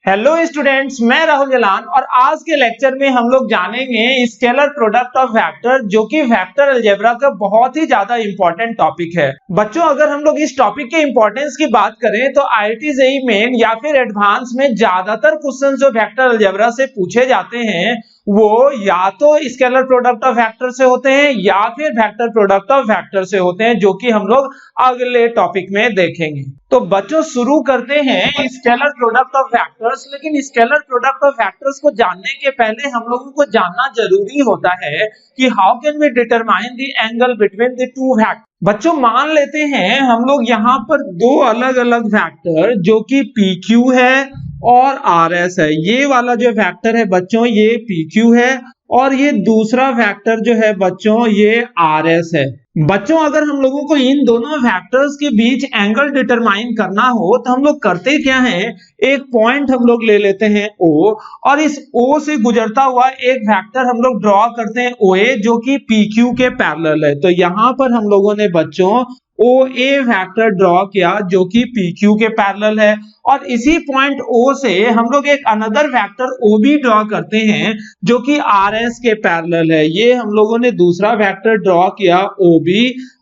Hello students, मैं राहुल जलान और आज के लेक्चर में हम लोग जानेंगे स्केलर प्रोडक्ट ऑफ वेक्टर, जो कि वेक्टर अलजेब्रा का बहुत ही ज्यादा इंपॉर्टेंट टॉपिक है। बच्चों, अगर हम लोग इस टॉपिक के इंपॉर्टेंस की बात करें तो आईआईटी जेईई मेन या फिर एडवांस में ज्यादातर क्वेश्चन जो वेक्टर अलजेब्रा से पूछे जाते हैं वो या तो स्केलर प्रोडक्ट ऑफ वेक्टर से होते हैं या फिर वेक्टर प्रोडक्ट ऑफ वेक्टर से होते हैं, जो कि हम लोग अगले टॉपिक में देखेंगे। तो बच्चों, शुरू करते हैं स्केलर प्रोडक्ट ऑफ वेक्टर्स। लेकिन स्केलर प्रोडक्ट ऑफ वेक्टर्स को जानने के पहले हम लोगों को जानना जरूरी होता है कि how can we determine the angle between the two vector. बच्चों, मान लेते हैं हम लोग यहाँ पर दो अलग अलग वेक्टर जो कि PQ है और RS है। ये वाला जो वेक्टर है बच्चों ये PQ है और ये दूसरा वेक्टर जो है बच्चों ये RS है। बच्चों, अगर हम लोगों को इन दोनों वेक्टर्स के बीच एंगल डिटरमाइन करना हो तो हम लोग करते क्या हैं, एक पॉइंट हम लोग ले लेते हैं O और इस O से गुजरता हुआ एक वेक्टर हम लोग ड्रॉ करते हैं OA, जो कि PQ के पैरेलल है। तो यहां पर हम लोगों ने बच्चों OA वेक्टर ड्रॉ किया जो कि PQ के पैरेलल है और इसी पॉइंट O से हम लोग एक अनदर वेक्टर OB ड्रॉ करते हैं जो कि RS के पैरेलल है। ये हम लोगों ने दूसरा वेक्टर ड्रॉ किया OB,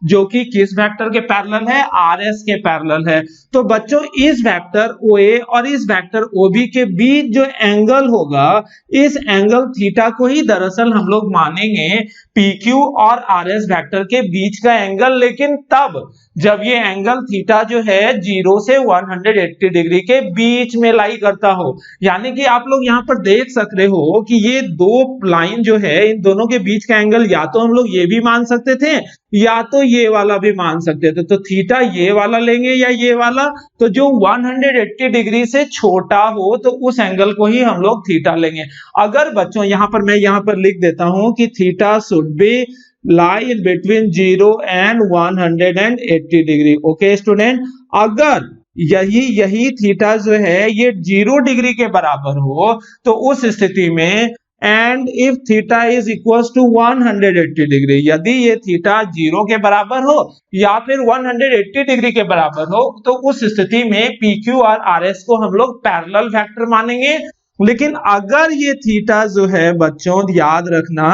जो कि किस वेक्टर के पैरेलल है, RS के पैरेलल है। तो बच्चों, इस वेक्टर OA और इस वेक्टर OB के बीच जो एंगल होगा, इस एंगल थीटा को ही दरअसल हम लोग मानेंगे PQ और RS वेक्टर के बीच का एंगल, लेकिन तब जब ये एंगल थीटा जो है 0 से 180 डिग्री के बीच में लाई करता हो। यानी कि आप लोग यहाँ पर देख सकते हो कि ये दो लाइन जो है इन दोनों के बीच का एंगल या तो हम लोग ये भी मान सकते थे या तो ये वाला भी मान सकते थे। तो थीटा ये वाला लेंगे या ये वाला, तो जो 180 डिग्री से छोटा हो तो उस एंगल को ही हम लोग थीटा लेंगे। अगर बच्चों यहाँ पर मैं यहाँ पर लिख देता हूं कि theta should be lie in between 0 and 180 degree. Okay student, अगर यही थीटा जो है ये 0 डिग्री के बराबर हो तो उस स्थिति में and if theta is equals to 180 degree, यदि ये थीटा 0 के बराबर हो या फिर 180 डिग्री के बराबर हो तो उस स्थिति में PQ और RS को हम लोग पैरेलल वेक्टर मानेंगे। लेकिन अगर ये थीटा जो है बच्चों याद रखना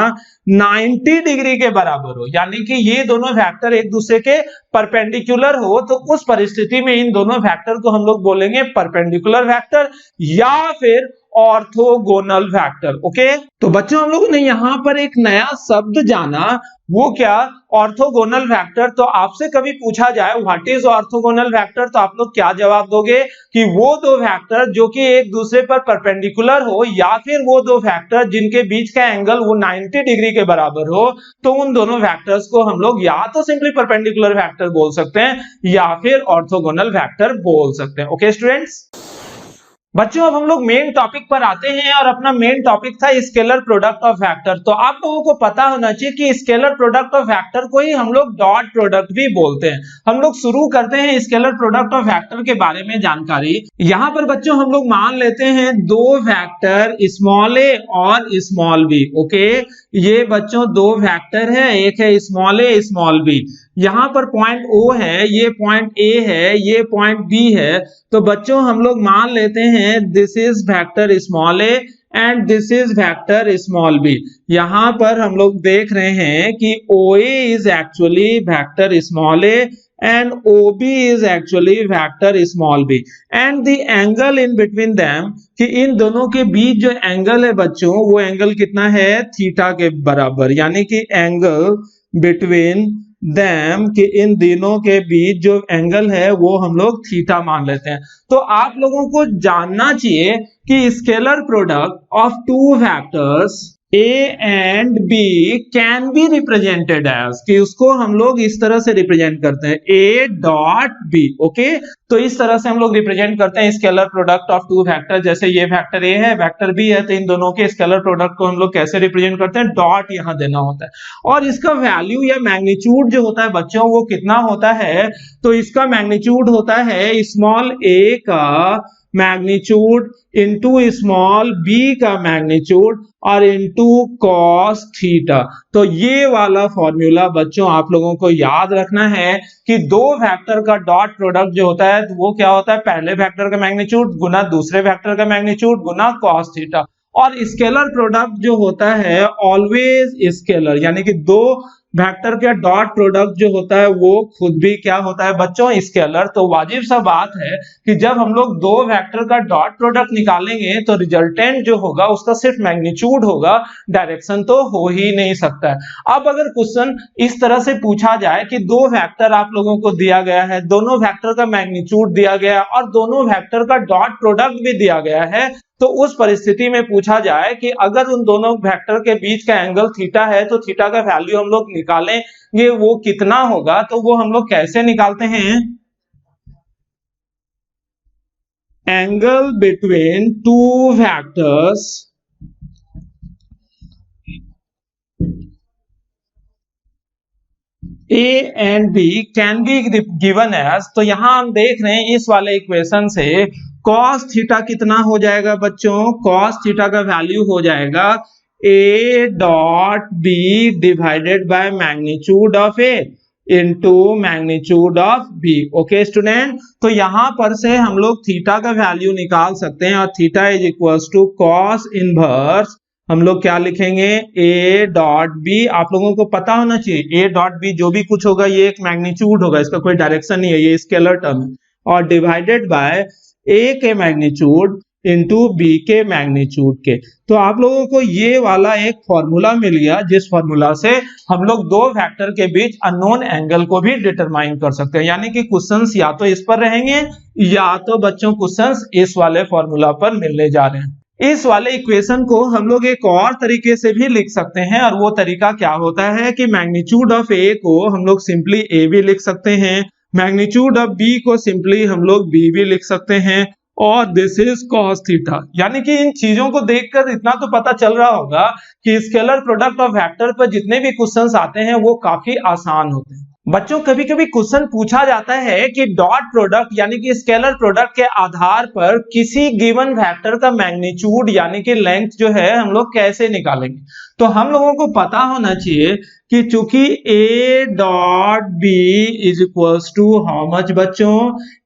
90 डिग्री के बराबर हो, यानी कि ये दोनों वेक्टर एक दूसरे के परपेंडिकुलर हो, तो उस परिस्थिति में इन दोनों वेक्टर को हम लोग बोलेंगे परपेंडिकुलर वेक्टर या फिर ऑर्थोगोनल वेक्टर। ओके, तो बच्चों हम लोगों ने यहां पर एक नया शब्द जाना, वो क्या, ऑर्थोगोनल वेक्टर। तो आपसे कभी पूछा जाए व्हाट इज ऑर्थोगोनल वेक्टर, तो आप लोग क्या जवाब दोगे कि वो दो वेक्टर जो कि एक दूसरे पर परपेंडिकुलर हो या फिर वो दो वेक्टर जिनके बीच का एंगल वो 90 डिग्री के बराबर हो, तो उन दोनों वेक्टर्स को हम लोग या तो सिंपली परपेंडिकुलर वेक्टर बोल सकते हैं या फिर ऑर्थोगोनल वेक्टर बोल सकते हैं। ओके स्टूडेंट्स, बच्चों अब हम लोग मेन टॉपिक पर आते हैं और अपना मेन टॉपिक था स्केलर प्रोडक्ट ऑफ वेक्टर। तो आप लोगों को पता होना चाहिए कि स्केलर प्रोडक्ट ऑफ वेक्टर को ही हम लोग डॉट प्रोडक्ट भी बोलते हैं। हम लोग शुरू करते हैं स्केलर प्रोडक्ट ऑफ वेक्टर के बारे में जानकारी। यहाँ पर बच्चों हम लोग मान लेते हैं दो वेक्टर स्मॉल a और स्मॉल b। ओके, ये बच्चों दो वेक्टर है, एक है स्मॉल a स्मॉल b। यहाँ पर पॉइंट O है, ये पॉइंट A है, ये पॉइंट B है। तो बच्चों हम लोग मान लेते हैं this is vector small a and this is vector small b। यहाँ पर हम लोग देख रहे हैं कि OA is actually vector small a and OB is actually vector small b and the angle in between them, कि इन दोनों के बीच जो एंगल है बच्चों वो एंगल कितना है, थीटा के बराबर। यानी कि एंगल बिटवीन देम, कि इन दोनों के बीच जो एंगल है वो हम लोग थीटा मान लेते हैं। तो आप लोगों को जानना चाहिए कि scalar product of two vectors A and B can be represented as, कि उसको हम लोग इस तरह से रिप्रेजेंट करते हैं A डॉट B। ओके, तो इस तरह से हम लोग रिप्रेजेंट करते हैं scalar product of two vector. जैसे ये वेक्टर A है, वेक्टर B है, तो इन दोनों के स्केलर प्रोडक्ट को हम लोग कैसे रिप्रेजेंट करते हैं, डॉट यहां देना होता है। और इसका वैल्यू या मैग्नीट्यूड जो होता है बच्चों वो कितना होता है, तो इसका मैग्नीट्यूड होता है स्मॉल a का मैग्नीट्यूड इंटू स्मॉल बी का मैग्नीट्यूड और इंटू कॉस थीटा। तो ये वाला फॉर्मूला बच्चों आप लोगों को याद रखना है कि दो वेक्टर का डॉट प्रोडक्ट जो होता है वो क्या होता है, पहले वेक्टर का मैग्नीट्यूड गुना दूसरे वेक्टर का मैग्नीट्यूड गुना कॉस थीटा। और स्केलर प्रोडक्ट जो होता है ऑलवेज स्केलर, यानी कि दो वेक्टर के डॉट प्रोडक्ट जो होता है वो खुद भी क्या होता है बच्चों, स्केलर। तो वाजिब सा बात है कि जब हम लोग दो वेक्टर का डॉट प्रोडक्ट निकालेंगे तो रिजल्टेंट जो होगा उसका सिर्फ मैग्नीट्यूड होगा, डायरेक्शन तो हो ही नहीं सकता है। अब अगर क्वेश्चन इस तरह से पूछा जाए कि दो वेक्टर आप लोगों को दिया गया है, दोनों वेक्टर का मैग्नीट्यूड दिया गया है और दोनों वेक्टर का डॉट प्रोडक्ट भी दिया गया है, तो उस परिस्थिति में पूछा जाए कि अगर उन दोनों वेक्टर के बीच का एंगल थीटा है तो थीटा का वैल्यू हम लोग निकालेंगे वो कितना होगा। तो वो हम लोग कैसे निकालते हैं, angle between two vectors A and B can be given as, तो यहां हम देख रहे हैं इस वाले इक्वेशन से cos थीटा कितना हो जाएगा बच्चों, cos थीटा का वैल्यू हो जाएगा A dot B divided by magnitude of A into magnitude of B। Okay student, तो यहां पर से हम लोग थीटा का वैल्यू निकाल सकते हैं और theta is equals to cos inverse, हम लोग क्या लिखेंगे A डॉट बी। आप लोगों को पता होना चाहिए A डॉट बी जो भी कुछ होगा ये एक मैग्नीट्यूड होगा, इसका कोई डायरेक्शन नहीं है, ये स्केलर टर्म है, और डिवाइडेड बाय A के मैग्नीट्यूड इंटू B के मैग्नीट्यूड के। तो आप लोगों को ये वाला एक फॉर्मूला मिल गया जिस फॉर्मूला से हम लोग दो वेक्टर के बीच अननोन एंगल को भी डिटरमाइन कर सकते हैं। यानी कि क्वेश्चंस या तो इस पर रहेंगे या तो बच्चों क्वेश्चंस इस वाले फॉर्मूला पर मिलने जा रहे हैं। इस वाले इक्वेशन को हम लोग एक और तरीके से भी लिख सकते हैं और वो तरीका क्या होता है कि मैग्नीट्यूड ऑफ A को हम लोग सिंपली A भी लिख सकते हैं, मैग्नीट्यूड ऑफ B को सिंपली हम लोग B भी लिख सकते हैं, और दिस इज cos थीटा। यानी कि इन चीजों को देखकर इतना तो पता चल रहा होगा कि स्केलर प्रोडक्ट ऑफ वेक्टर पर जितने भी क्वेश्चंस आते हैं वो काफी आसान होते हैं। बच्चों कभी कभी क्वेश्चन पूछा जाता है कि डॉट प्रोडक्ट यानी कि स्केलर प्रोडक्ट के आधार पर किसी गिवन वेक्टर का मैग्नीट्यूड यानी कि लेंथ जो है हम लोग कैसे निकालेंगे। तो हम लोगों को पता होना चाहिए कि चूंकि A dot B is equals to how much बच्चों,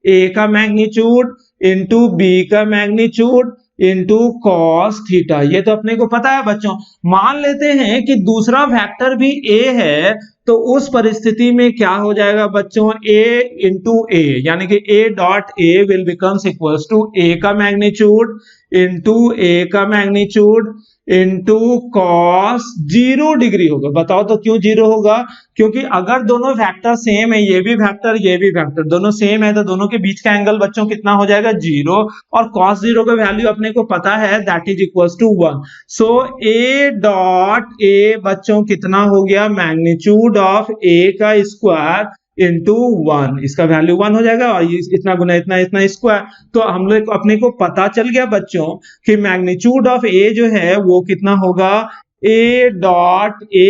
A का मैग्नीट्यूड इंटू B का मैग्नीट्यूड इंटू कॉस थीटा, ये तो अपने को पता है बच्चों। मान लेते हैं कि दूसरा वेक्टर भी A है, तो उस परिस्थिति में क्या हो जाएगा बच्चों, A इंटू A, यानी कि A dot A will becomes equals to A का मैग्नीट्यूड इंटू A का मैग्नीट्यूड इंटू कॉस 0 डिग्री होगा। बताओ तो क्यों 0 होगा, क्योंकि अगर दोनों वेक्टर सेम है, ये भी वेक्टर दोनों सेम है, तो दोनों के बीच का एंगल बच्चों कितना हो जाएगा 0, और cos 0 का वैल्यू अपने को पता है that is equals to 1। So A dot A बच्चों कितना हो गया, मैग्नीट्यूड ऑफ A का स्क्वायर इंटू 1, इसका वैल्यू 1 हो जाएगा और ये इतना गुना इतना स्क्वायर। तो हम लोग अपने को पता चल गया बच्चों कि मैग्नीट्यूड ऑफ A जो है वो कितना होगा, A डॉट A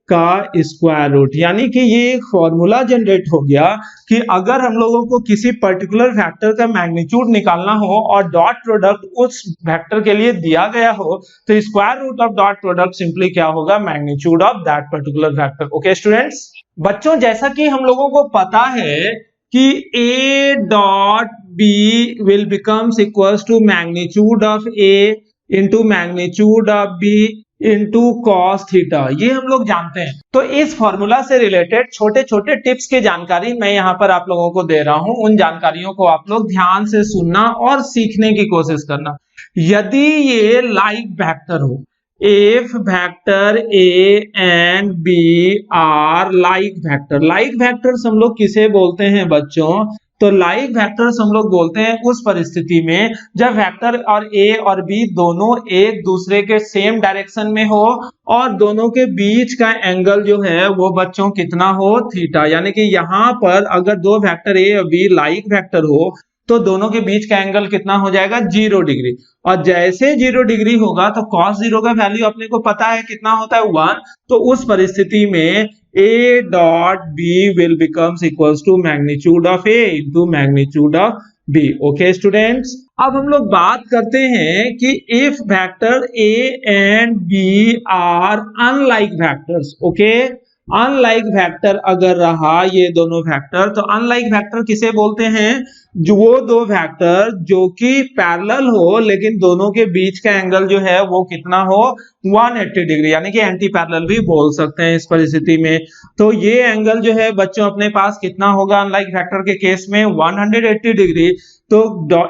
का स्क्वायर रूट। यानी कि ये एक फॉर्मूला जनरेट हो गया कि अगर हम लोगों को किसी पर्टिकुलर वेक्टर का मैग्नीट्यूड निकालना हो और डॉट प्रोडक्ट उस वेक्टर के लिए दिया गया हो, तो square root of dot product simply क्या होगा, magnitude of that particular vector. Okay students, बच्चों जैसा कि हम लोगों को पता है कि A dot B will becomes equals to magnitude of A into magnitude of B into cos theta, ये हम लोग जानते हैं। तो इस फॉर्मूला से रिलेटेड छोटे छोटे टिप्स की जानकारी मैं यहाँ पर आप लोगों को दे रहा हूं, उन जानकारियों को आप लोग ध्यान से सुनना और सीखने की कोशिश करना। यदि ये लाइक वेक्टर हो, if vector A and B are like vector, like vectors हम लोग किसे बोलते हैं बच्चों, तो लाइक वेक्टर्स हम लोग बोलते हैं उस परिस्थिति में जब वेक्टर और A और B दोनों एक दूसरे के सेम डायरेक्शन में हो और दोनों के बीच का एंगल जो है वो बच्चों कितना हो, थीटा। यानी कि यहाँ पर अगर दो वेक्टर A और B लाइक वेक्टर हो तो दोनों के बीच का एंगल कितना हो जाएगा, 0 डिग्री। और जैसे 0 डिग्री होगा तो cos 0 का वैल्यू अपने को पता है कितना होता है, 1। तो उस परिस्थिति में A dot B will becomes equals to magnitude of A into magnitude of B। Okay students, अब हम लोग बात करते हैं कि if vector A and B are unlike vectors, okay, unlike vector अगर रहा ये दोनों वेक्टर, तो अनलाइक वेक्टर किसे बोलते हैं? जो वो दो वेक्टर जो कि पैरेलल हो लेकिन दोनों के बीच का एंगल जो है वो कितना हो, 180 डिग्री, यानी कि एंटी पैरेलल भी बोल सकते हैं इस परिस्थिति में। तो ये एंगल जो है बच्चों अपने पास कितना होगा अनलाइक वेक्टर के केस में, 180 डिग्री। तो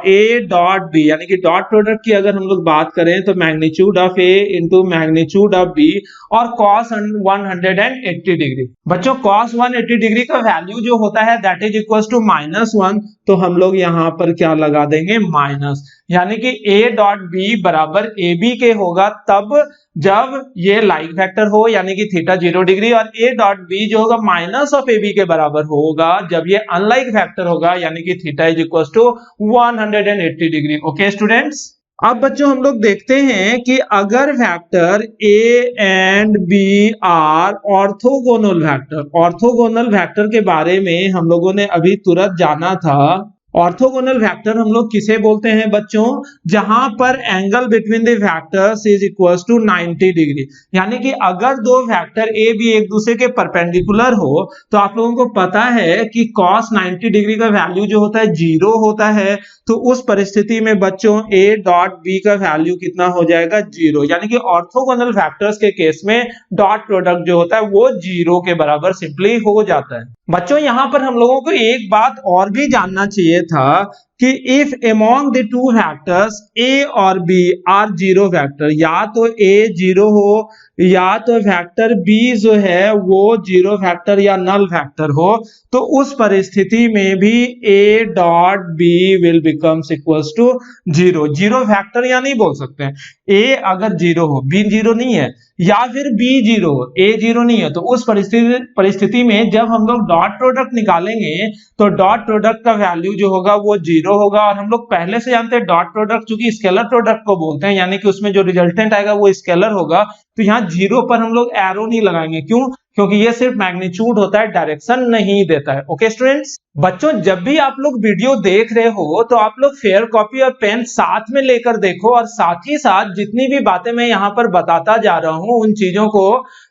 ए डॉट बी यानी कि डॉट प्रोडक्ट की अगर हम लोग बात करें तो magnitude of A into magnitude of B और कॉस 180 डिग्री। बच्चों कॉस 180 डिग्री का वैल्यू जो होता है दैट इज इक्वल टू -1, तो हम लोग यहाँ पर क्या लगा देंगे, माइनस, यानी कि ए डॉट बी बराबर ए बी के होगा तब जब ये लाइक वेक्टर हो यानी कि थीटा 0 डिग्री, और ए डॉट बी जो होगा माइनस ऑफ ए बी के बराबर होगा जब ये अनलाइक वेक्टर होगा यानी कि theta is equal to 180 degree. Okay students, अब बच्चों हम लोग देखते हैं कि अगर vector A and B are orthogonal vector, orthogonal vector के बारे में हम लोगों ने अभी तुरंत जाना था। ऑर्थोगोनल वेक्टर हम लोग किसे बोलते हैं बच्चों? जहां पर angle between the vectors is equals to 90 degree, यानी कि अगर दो वेक्टर ए बी एक दूसरे के परपेंडिकुलर हो तो आप लोगों को पता है कि cos 90 डिग्री का वैल्यू जो होता है 0 होता है। तो उस परिस्थिति में बच्चों a डॉट b का वैल्यू कितना हो जाएगा, 0, यानी कि ऑर्थोगोनल वेक्टर्स के केस में डॉट प्रोडक्ट जो होता है वो 0 के बराबर सिंपली हो जाता है। बच्चों यहां पर हम लोगों को एक बात और भी जानना चाहिए था कि if among the two vectors a और b आर जीरो वेक्टर, या तो a 0 हो या तो वेक्टर b जो है वो जीरो वेक्टर या नल वेक्टर हो, तो उस परिस्थिति में भी a dot b will becomes equals to 0। Zero vector या नहीं बोल सकते हैं, a अगर 0 हो, b 0 नहीं है, या फिर b 0 हो, a 0 नहीं है, तो उस परिस्थिति में जब हम लोग डॉट प्रोडक्ट निकालेंगे तो डॉट प्रोडक्ट का वैल्यू जो होगा वो 0 होगा। और हम लोग पहले से जानते हैं डॉट प्रोडक्ट चूंकि स्केलर प्रोडक्ट को बोलते हैं, यानी कि उसमें जो रिजल्टेंट आएगा वो स्केलर होगा, तो यहाँ 0 पर हम लोग एरो नहीं लगाएंगे। क्यों? क्योंकि ये सिर्फ मैग्नीट्यूड होता है, डायरेक्शन नहीं देता है। ओके स्टूडेंट्स, बच्चों जब भी आप लोग वीडियो देख रहे हो तो आप लोग फेयर कॉपी और पेन साथ में लेकर देखो, और साथ ही साथ जितनी भी बातें मैं यहाँ पर बताता जा रहा हूँ उन चीजों को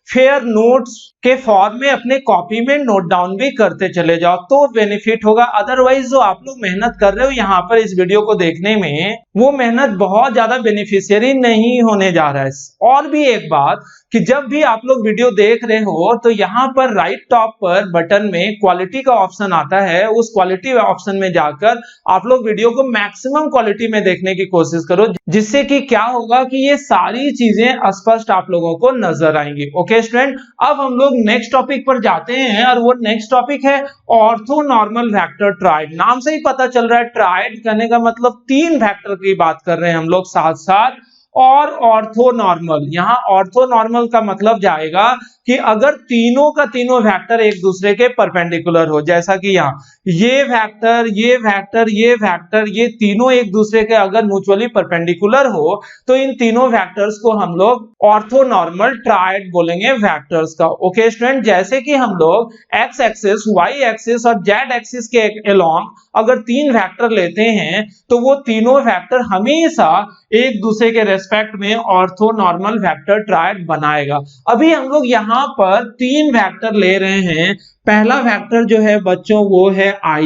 फेयर नोट्स के फॉर्म में अपने कॉपी में नोट डाउन भी करते चले जाओ तो बेनिफिट होगा। अदरवाइज जो आप लोग मेहनत कर रहे हो यहाँ पर इस वीडियो को देखने में, वो मेहनत बहुत ज्यादा बेनिफिशियरी नहीं होने जा रहा है। और भी एक बात कि जब भी आप लोग वीडियो देख रहे हो तो यहाँ पर राइट टॉप पर बटन में क्वालिटी का ऑप्शन आता है, उस क्वालिटी ऑप्शन में जाकर आप लोग वीडियो को मैक्सिमम क्वालिटी में देखने की कोशिश करो, जिससे कि क्या होगा कि ये सारी चीजें स्पष्ट आप लोगों को नजर आएंगी। ओके स्टूडेंट, अब हम लोग नेक्स्ट टॉपिक पर जाते हैं, और वो नेक्स्ट टॉपिक है ऑर्थोनॉर्मल वेक्टर ट्रायड। नाम से ही पता चल रहा है ट्रायड करने का मतलब 3 वेक्टर की बात कर रहे हैं हम लोग साथ साथ। और ऑर्थोनॉर्मल, यहाँ ऑर्थोनॉर्मल का मतलब जाएगा कि अगर तीनों का तीनों वेक्टर एक दूसरे के परपेंडिकुलर हो, जैसा कि यहाँ ये वेक्टर ये वेक्टर ये वेक्टर ये तीनों एक दूसरे के अगर म्यूचुअली परपेंडिकुलर हो तो इन तीनों वेक्टर्स को हम लोग ऑर्थोनॉर्मल ट्रायड बोलेंगे वेक्टर्स का। ओके स्टूडेंट, जैसे कि हम लोग एक्स एक्सिस, वाई एक्सिस और जेड एक्सिस के अलोंग अगर 3 वेक्टर लेते हैं तो वो तीनों वेक्टर हमेशा एक दूसरे के रेस्पेक्ट में ऑर्थोनॉर्मल वेक्टर ट्रायड बनाएगा। अभी हम लोग यहाँ पर 3 वेक्टर ले रहे हैं। पहला वेक्टर जो है बच्चों वो है i,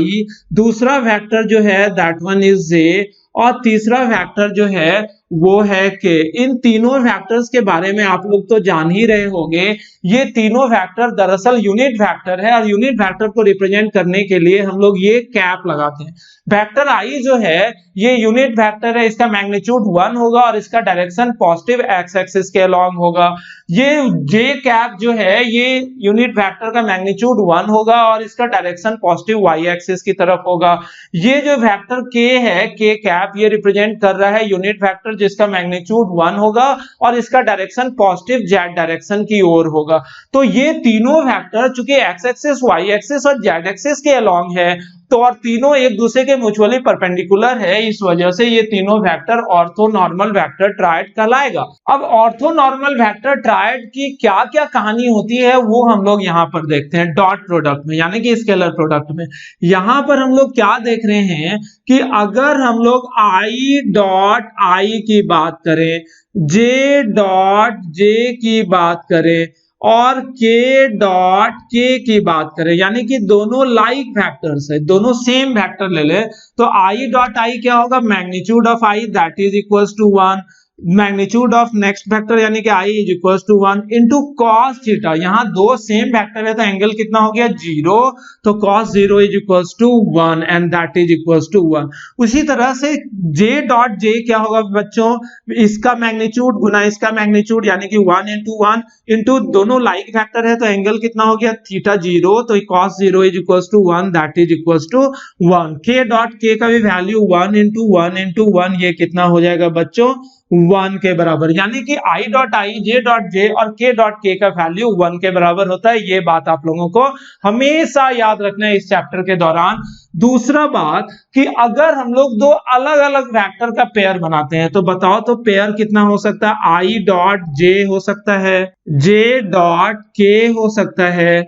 दूसरा वेक्टर जो है दैट वन इज j, और तीसरा वेक्टर जो है वो है k। इन तीनों वेक्टर्स के बारे में आप लोग तो जान ही रहे होंगे। ये तीनों वेक्टर दरअसल यूनिट वेक्टर है, और यूनिट वेक्टर को रिप्रेजेंट करने के लिए हम लोग ये कैप लगाते हैं। वेक्टर i जो है ये यूनिट वेक्टर है, इसका मैग्नीट्यूड 1 होगा और इसका डायरेक्शन पॉजिटिव एक्स एक्सिस के अलोंग होगा। ये j कैप जो है ये यूनिट वेक्टर का मैग्नीट्यूड 1 होगा और इसका डायरेक्शन पॉजिटिव y एक्सिस की तरफ होगा। ये जो वेक्टर k है, k कैप, ये रिप्रेजेंट कर रहा है यूनिट वेक्टर जिसका मैग्नीट्यूड 1 होगा और इसका डायरेक्शन पॉजिटिव जेड डायरेक्शन की ओर होगा। तो ये तीनों वेक्टर चूंकि एक्स एक्सिस, वाई एक्सिस और जेड एक्सिस के अलोंग है, तो और तीनों एक दूसरे के म्यूचुअली परपेंडिकुलर है, इस वजह से ये तीनों वेक्टर ऑर्थोनॉर्मल वेक्टर ट्रायड कहलाएगा। अब ऑर्थोनॉर्मल वेक्टर ट्रायड की क्या क्या कहानी होती है वो हम लोग यहाँ पर देखते हैं डॉट प्रोडक्ट में, यानी कि स्केलर प्रोडक्ट में। यहाँ पर हम लोग क्या देख रहे हैं कि अगर हम लोग आई डॉट आई की बात करें, जे डॉट जे की बात करें और के डॉट के की बात करें, यानी कि दोनों लाइक वेक्टर्स है, दोनों सेम वेक्टर ले ले, तो आई डॉट आई क्या होगा, magnitude of I that is equals to 1, magnitude of next vector यानी कि i is equals to 1 into cos theta. यहाँ दो सेम वेक्टर है तो एंगल कितना हो गया 0, तो cos 0 is equals to 1 and that is equals to 1। उसी तरह से j डॉट j क्या होगा बच्चों, इसका मैग्नीट्यूड गुना इसका मैग्नीट्यूड यानी कि 1 इंटू 1 इंटू दोनों लाइक वेक्टर है तो एंगल कितना हो गया थीटा 0, तो cos 0 is equals to 1 that is equals to 1। k dot k का भी वैल्यू 1 इंटू 1 इंटू 1 ये कितना हो जाएगा बच्चों 1 के बराबर, यानी कि i dot I, j dot j और k डॉट k का वैल्यू 1 के बराबर होता है। ये बात आप लोगों को हमेशा याद रखना है इस चैप्टर के दौरान। दूसरा बात कि अगर हम लोग दो अलग अलग वेक्टर का पेयर बनाते हैं तो बताओ तो पेयर कितना हो सकता है, i डॉट j हो सकता है, j डॉट k हो सकता है,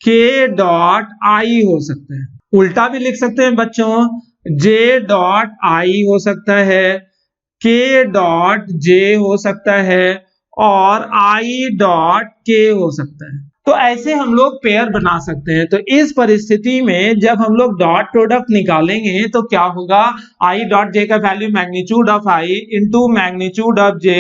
k डॉट i हो सकता है। उल्टा भी लिख सकते हैं बच्चों, j डॉट i हो सकता है, k डॉट j हो सकता है और i डॉट k हो सकता है। तो ऐसे हम लोग पेयर बना सकते हैं। तो इस परिस्थिति में जब हम लोग डॉट प्रोडक्ट निकालेंगे तो क्या होगा, i डॉट j का value magnitude of i into magnitude of j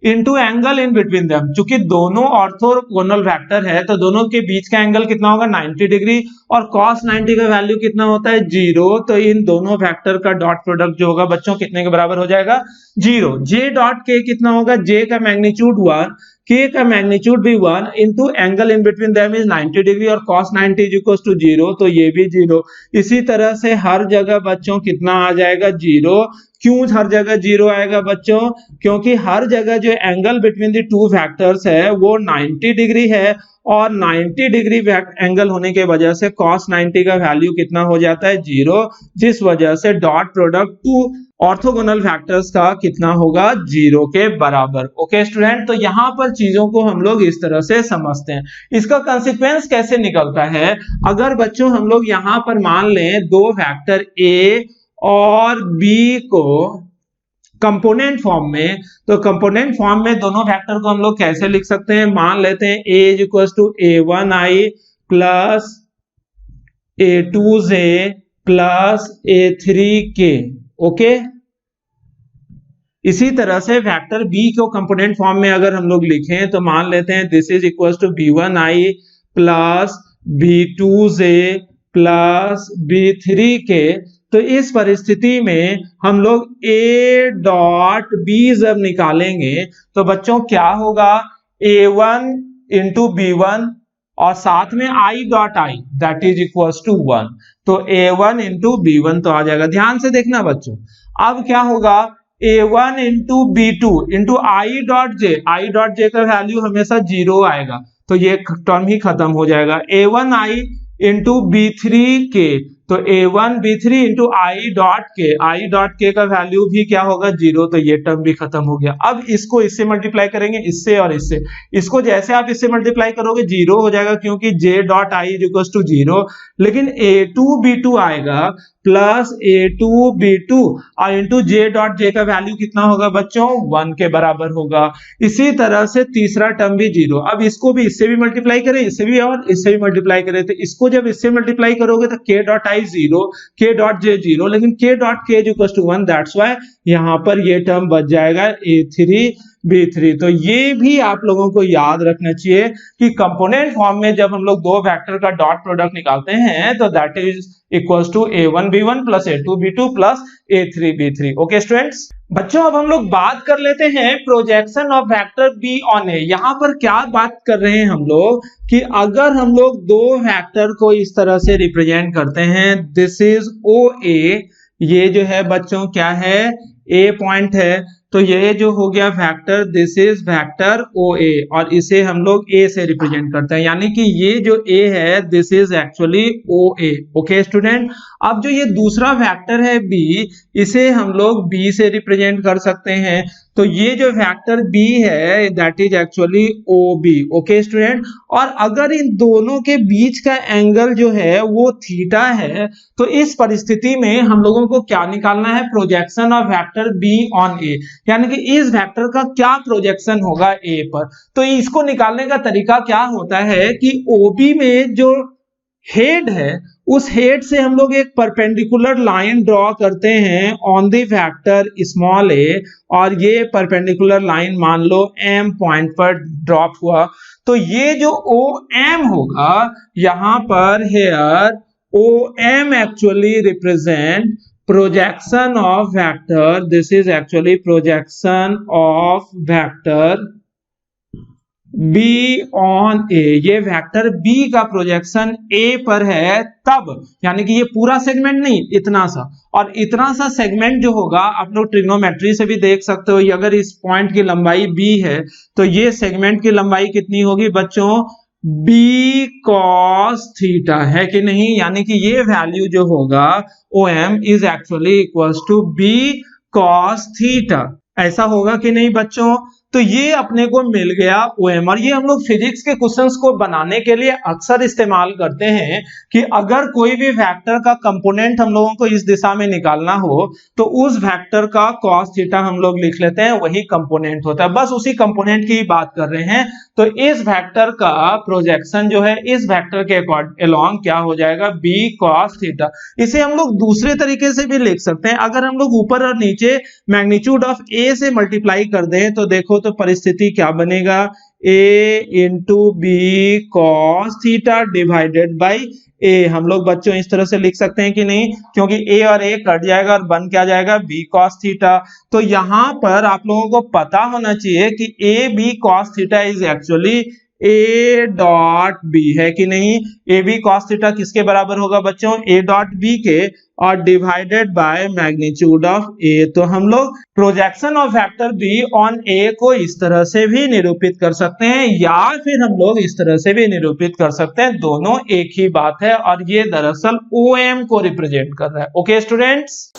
into angle in between them. चूंकि दोनों ऑर्थोगोनल वेक्टर है तो दोनों के बीच का एंगल कितना होगा 90 डिग्री और cos 90 का वैल्यू कितना होता है 0, तो इन दोनों वेक्टर का डॉट प्रोडक्ट जो होगा बच्चों कितने के बराबर हो जाएगा 0। j डॉट k कितना होगा, j का मैग्नीट्यूड 1, k का मैग्नीट्यूड भी 1 into angle in between them is 90 degree और cos 90 इज इक्वल टू 0, तो ये भी 0। इसी तरह से हर जगह बच्चों कितना आ जाएगा 0। क्यों हर जगह 0 आएगा बच्चों, क्योंकि हर जगह जो angle between the two factors है वो 90 डिग्री है और 90 डिग्री एंगल होने के वजह से cos 90 का वैल्यू कितना हो जाता है 0, जिस वजह से dot product two orthogonal factors का कितना होगा 0 के बराबर। ओके स्टूडेंट, तो यहाँ पर चीजों को हम लोग इस तरह से समझते हैं। इसका कंसिक्वेंस कैसे निकलता है, अगर बच्चों हम लोग यहाँ पर मान लें दो फैक्टर a और b को कंपोनेंट फॉर्म में, तो कंपोनेंट फॉर्म में दोनों फैक्टर को हम लोग कैसे लिख सकते हैं, मान लेते हैं a is equal to a1i plus a2j plus a3k। Okay, इसी तरह से वेक्टर b को कंपोनेंट फॉर्म में अगर हम लोग लिखें तो मान लेते हैं this is equal to b1i plus b2j plus b3k। तो इस परिस्थिति में हम लोग a डॉट b जब निकालेंगे तो बच्चों क्या होगा, a1 इंटू b1 और साथ में i dot i that is equal to 1, तो a1 इंटू b1 तो आ जाएगा। ध्यान से देखना बच्चों, अब क्या होगा a1 into b2 into i dot j का वैल्यू हमेशा 0 आएगा तो ये टर्म ही खत्म हो जाएगा। a1i इंटू b3k, तो a1 b3 into i dot k का वैल्यू भी क्या होगा 0, तो ये टर्म भी खत्म हो गया। अब इसको इससे मल्टीप्लाई करेंगे, इससे और इससे, इसको जैसे आप इससे मल्टीप्लाई करोगे 0 हो जाएगा क्योंकि j dot i is equal to 0, लेकिन a2 b2 आएगा प्लस a2 b2 और इंटू j डॉट j का वैल्यू कितना होगा बच्चों 1 के बराबर होगा। इसी तरह से तीसरा टर्म भी 0। अब इसको भी इससे भी मल्टीप्लाई करें, इससे भी और इससे भी मल्टीप्लाई करें, तो इसको जब इससे मल्टीप्लाई करोगे तो k dot i 0, k dot j 0, लेकिन k dot k is equal to 1, that's why यहाँ पर ये टर्म बच जाएगा a3 b3। तो ये भी आप लोगों को याद रखना चाहिए कि कंपोनेंट फॉर्म में जब हम लोग दो वेक्टर का डॉट प्रोडक्ट निकालते हैं तो that is equals to a1 b1 plus a2 b2 plus a3 b3। Okay students, बच्चों अब हम लोग बात कर लेते हैं projection of vector b on a। यहाँ पर क्या बात कर रहे हैं हम लोग कि अगर हम लोग दो वेक्टर को इस तरह से रिप्रेजेंट करते हैं, दिस इज OA, ये जो है बच्चों क्या है A पॉइंट है, तो ये जो हो गया vector, this is vector O A, और इसे हम लोग ए से रिप्रेजेंट करते हैं, यानी कि ये जो ए है this is actually O A. Okay student, अब जो ये दूसरा वेक्टर है बी, इसे हम लोग बी से रिप्रेजेंट कर सकते हैं। तो ये जो वेक्टर बी है that is actually O B. Okay student, और अगर इन दोनों के बीच का एंगल जो है वो थीटा है, तो इस परिस्थिति में हम लोगों को क्या निकालना है, projection of vector B on A, यानी कि इस वेक्टर का क्या प्रोजेक्शन होगा ए पर। तो इसको निकालने का तरीका क्या होता है कि ओबी में जो हेड है उस हेड से हम लोग एक परपेंडिकुलर लाइन ड्रॉ करते हैं on the vector small A, और ये परपेंडिकुलर लाइन मान लो एम पॉइंट पर ड्रॉप हुआ। तो ये जो ओ एम होगा यहां पर here O M actually represent projection of vector, this is actually projection of vector b on a, ये वेक्टर b का प्रोजेक्शन a पर है तब, यानी कि ये पूरा सेगमेंट नहीं, इतना सा, और इतना सा सेगमेंट जो होगा आप लोग ट्रिग्नोमेट्री से भी देख सकते हो, अगर इस पॉइंट की लंबाई b है तो ये सेगमेंट की लंबाई कितनी होगी बच्चों, b cos थीटा, है कि नहीं, यानी कि ये वैल्यू जो होगा OM is actually equals to b cos theta, ऐसा होगा कि नहीं बच्चों। तो ये अपने को मिल गया OM, और ये हम लोग फिजिक्स के क्वेश्चंस को बनाने के लिए अक्सर इस्तेमाल करते हैं कि अगर कोई भी वेक्टर का कंपोनेंट हम लोगों को इस दिशा में निकालना हो तो उस वेक्टर का cos थीटा हम लोग लिख लेते हैं, वही कंपोनेंट होता है, बस उसी कंपोनेंट की ही बात कर रहे हैं। तो इस वेक्टर का प्रोजेक्शन जो है इस वेक्टर के अलोंग क्या हो जाएगा, b cos थीटा। इसे हम लोग दूसरे तरीके से भी लिख सकते हैं, अगर हम लोग ऊपर और नीचे मैग्नीट्यूड ऑफ a से मल्टीप्लाई कर दें तो देखो तो परिस्थिति क्या बनेगा, a into B cos theta divided by a। हम लोग बच्चों इस तरह से लिख सकते हैं कि नहीं, क्योंकि a और a कट जाएगा और बन क्या जाएगा, b cos थीटा। तो यहां पर आप लोगों को पता होना चाहिए कि a b cos theta is actually a dot b, है कि नहीं, a b cos थीटा किसके बराबर होगा बच्चों, a डॉट b के, और divided by magnitude of a। तो हम लोग projection of vector b on a को इस तरह से भी निरूपित कर सकते हैं, या फिर हम लोग इस तरह से भी निरूपित कर सकते हैं, दोनों एक ही बात है, और ये दरअसल OM को रिप्रेजेंट कर रहा है। ओके स्टूडेंट्स,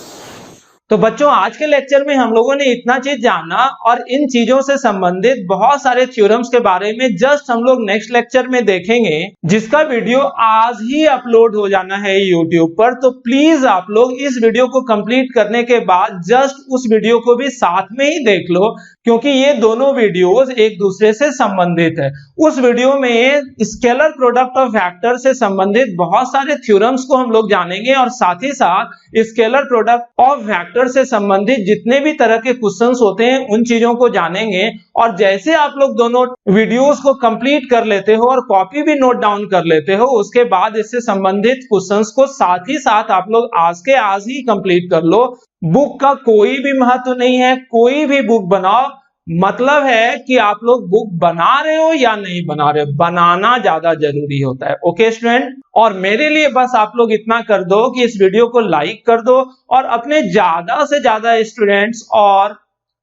तो बच्चों आज के लेक्चर में हम लोगों ने इतना चीज जाना, और इन चीजों से संबंधित बहुत सारे थ्योरम्स के बारे में जस्ट हम लोग नेक्स्ट लेक्चर में देखेंगे, जिसका वीडियो आज ही अपलोड हो जाना है यूट्यूब पर। तो प्लीज आप लोग इस वीडियो को कंप्लीट करने के बाद जस्ट उस वीडियो को भी साथ में ही देख लो, क्योंकि ये दोनों वीडियोस एक दूसरे से संबंधित है। उस वीडियो में स्केलर प्रोडक्ट ऑफ वेक्टर से संबंधित बहुत सारे थ्योरम्स को हम लोग जानेंगे, और साथ ही साथ स्केलर प्रोडक्ट ऑफ वेक्टर से संबंधित जितने भी तरह के क्वेश्चंस होते हैं उन चीजों को जानेंगे। और जैसे आप लोग दोनों वीडियोस को कंप्लीट कर लेते हो और कॉपी भी नोट डाउन कर लेते हो, उसके बाद इससे संबंधित क्वेश्चंस को साथ ही साथ आप लोग आज के आज ही कंप्लीट कर लो। बुक का कोई भी महत्व नहीं है, कोई भी बुक बनाओ, मतलब है कि आप लोग बुक बना रहे हो या नहीं बना रहे हो, बनाना ज्यादा जरूरी होता है। ओके स्टूडेंट, और मेरे लिए बस आप लोग इतना कर दो कि इस वीडियो को लाइक कर दो, और अपने ज्यादा से ज्यादा स्टूडेंट्स और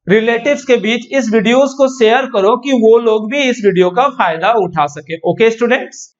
रिलेटिव्स के बीच इस वीडियोस को शेयर करो कि वो लोग भी इस वीडियो का फायदा उठा सके। Okay students.